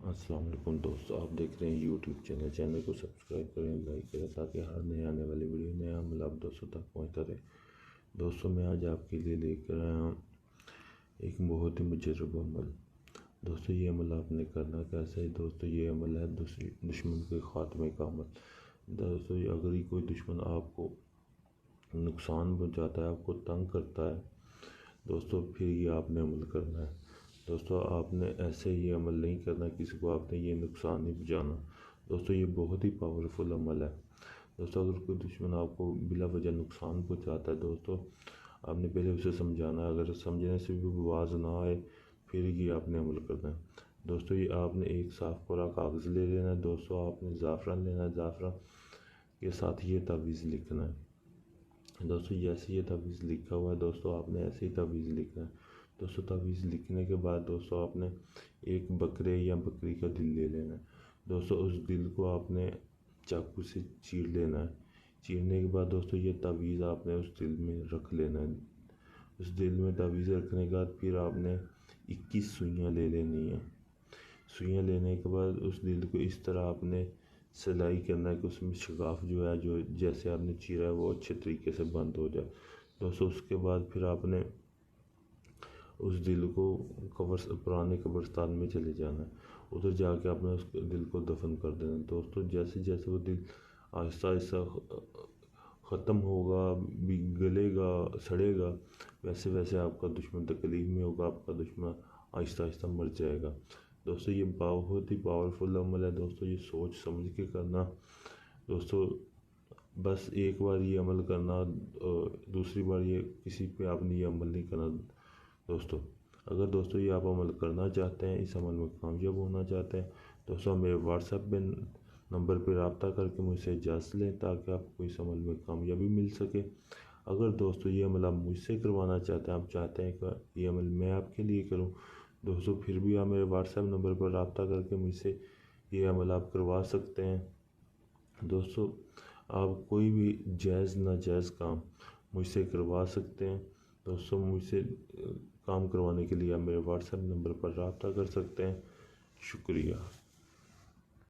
السلام علیکم دوستو، آپ دیکھ رہے ہیں یوٹیوب چینل کو سبسکرائب کریں، لائک کریں تاکہ ہر نئے آنے والی ویڈیو نیا عمل آپ دوستوں تک پہنچتا رہے۔ دوستو میں آج آپ کے لیے لے کر آیا ہوں ایک بہت ہی مجرب عمل۔ دوستو یہ عمل آپ نے کرنا کیسے ہے؟ دوستو یہ عمل ہے دشمن کے خاتمے کا عمل۔ دوستو اگر ہی کوئی دشمن آپ کو نقصان پہنچاتا ہے، آپ کو تنگ کرتا ہے، دوستو پھر یہ آپ نے عمل کرنا ہے۔ دوستو آپ نے ایسے یہ عمل نہیں کرنا، کسی کو آپ نے یہ نقصان نہیں پہنچانا۔ دوستو یہ بہت ہی پاورفل عمل ہے۔ دوستو اگر کوئی دشمن آپ کو بلا وجہ نقصان پہنچاتا ہے، دوستو آپ نے پہلے اسے سمجھانا ہے۔ اگر سمجھنے سے بھی باز نہ آئے پھر یہ آپ نے عمل کرنا ہے۔ دوستو یہ آپ نے ایک صاف پورا کاغذ لے لینا ہے۔ دوستو آپ نے زعفران لینا ہے، زعفران کے ساتھ یہ تعویذ لکھنا ہے۔ دوستو جیسے یہ تعویذ لکھا ہوا ہے، دوستو آپ نے ایسے ہی تعویذ لکھنا ہے۔ دوستو تعویذ لکھنے کے بعد دوستو آپ نے ایک بکرے یا بکری کا دل لے لینا ہے۔ دوستو اس دل کو آپ نے چاقو سے چیر لینا ہے۔ چیرنے کے بعد دوستو یہ تعویذ آپ نے اس دل میں رکھ لینا ہے۔ اس دل میں تعویذ رکھنے کے بعد پھر آپ نے 21 سوئیاں لے لینی ہیں۔ سوئیاں لینے کے بعد اس دل کو اس طرح آپ نے سلائی کرنا ہے کہ اس میں شگاف جو ہے، جو جیسے آپ نے چیرا ہے وہ اچھے طریقے سے بند ہو جائے۔ دوستو اس کے بعد پھر آپ نے اس دل کو پرانے قبرستان میں چلے جانا ہے۔ ادھر جا کے آپ نے اس دل کو دفن کر دینا۔ دوستو جیسے جیسے وہ دل آہستہ آہستہ ختم ہوگا، گلے گا، سڑے گا، ویسے ویسے آپ کا دشمن تکلیف میں ہوگا، آپ کا دشمن آہستہ آہستہ مر جائے گا۔ دوستو یہ بہت ہی پاورفل عمل ہے۔ دوستو یہ سوچ سمجھ کے کرنا۔ دوستو بس ایک بار یہ عمل کرنا، دوسری بار یہ کسی پہ آپ نے یہ عمل نہیں کرنا۔ دوستو اگر دوستو یہ آپ عمل کرنا چاہتے ہیں، اس عمل میں کامیاب ہونا چاہتے ہیں، دوستو میرے واٹس ایپ پہ نمبر پہ رابطہ کر کے مجھ سے اجازت لیں تاکہ آپ کو اس عمل میں کامیابی مل سکے۔ اگر دوستو یہ عمل آپ مجھ سے کروانا چاہتے ہیں، آپ چاہتے ہیں کہ یہ عمل میں آپ کے لیے کروں، دوستو پھر بھی آپ میرے واٹس ایپ نمبر پر رابطہ کر کے مجھ سے یہ عمل آپ کروا سکتے ہیں۔ دوستو آپ کوئی بھی جائز ناجائز کام مجھ سے کروا سکتے ہیں۔ دوستو مجھ سے کام کروانے کے لیے آپ میرے واٹس ایپ نمبر پر رابطہ کر سکتے ہیں۔ شکریہ۔